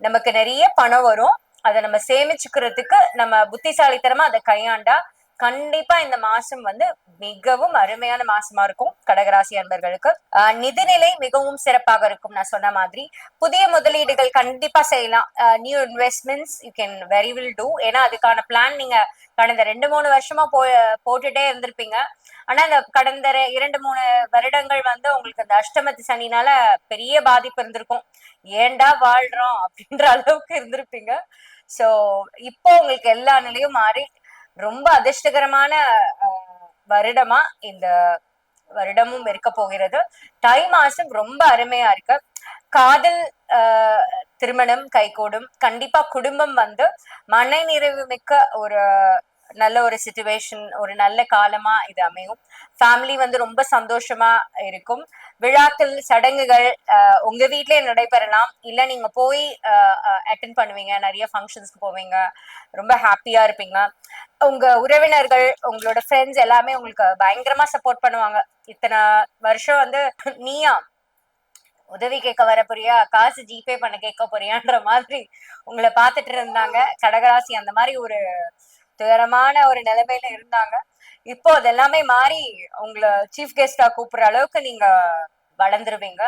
நமக்கு நிறைய பணம் வரும். அதை நம்ம சேமிச்சுக்கிறதுக்கு நம்ம புத்திசாலித்தனமா அதை கையாண்டா கண்டிப்பா இந்த மாசம் வந்து மிகவும் அருமையான மாசமா இருக்கும் கடகராசி அன்பர்களுக்கு. நிதிநிலை மிகவும் சிறப்பாக இருக்கும். நான் சொன்ன மாதிரி புதிய முதலீடுகள் கண்டிப்பா செய்யலாம். New investments you can very will do. ஏன்னா அதுக்கான பிளான் நீங்க கடந்த 2-3 வருஷமா போட்டுட்டே இருந்திருப்பீங்க. ஆனா இந்த கடந்த 2-3 வருடங்கள் வந்து உங்களுக்கு அந்த அஷ்டமத்து சனினால பெரிய பாதிப்பு இருந்திருக்கும். ஏண்டா வாழ்றோம் அப்படின்ற அளவுக்கு இருந்திருப்பீங்க. சோ இப்போ உங்களுக்கு எல்லா நிலையும் மாறி ரொம்ப அதிர்ஷ்டகரமான வருடமா இந்த வருடமும் இருக்க போகிறது. தை மாசம் ரொம்ப அருமையா இருக்கு. காதல் திருமணம் கைகூடும். கண்டிப்பா குடும்பம் வந்து மன நிறைவு மிக்க ஒரு நல்ல ஒரு சிச்சுவேஷன், ஒரு நல்ல காலமா இது அமையும். ஃபேமிலி வந்து ரொம்ப சந்தோஷமா இருக்கும். விழாக்கள் சடங்குகள் உங்க வீட்லயே நடைபெறலாம், இல்ல நீங்க போய் அட்டென்ட் பண்ணுவீங்க, நிறைய ஃபங்க்ஷன்ஸ்க்கு போவீங்க, ரொம்ப ஹாப்பியா இருப்பீங்க. உங்க உறவினர்கள் உங்களோட ஃப்ரெண்ட்ஸ் எல்லாமே உங்களுக்கு பயங்கரமா சப்போர்ட் பண்ணுவாங்க. இத்தனை வருஷம் வந்து நீயா உதவி கேட்க வர போறியா, காசு ஜிபே பண்ண கேட்க போறியான்ற மாதிரி உங்களை பார்த்துட்டு இருந்தாங்க கடகராசி. அந்த மாதிரி ஒரு துயரமான ஒரு நிலைமையில இருந்தாங்க. இப்போ அது எல்லாமே மாறி உங்களை சீஃப் கெஸ்டா கூப்பிடுற அளவுக்கு நீங்க வளர்ந்துருவீங்க.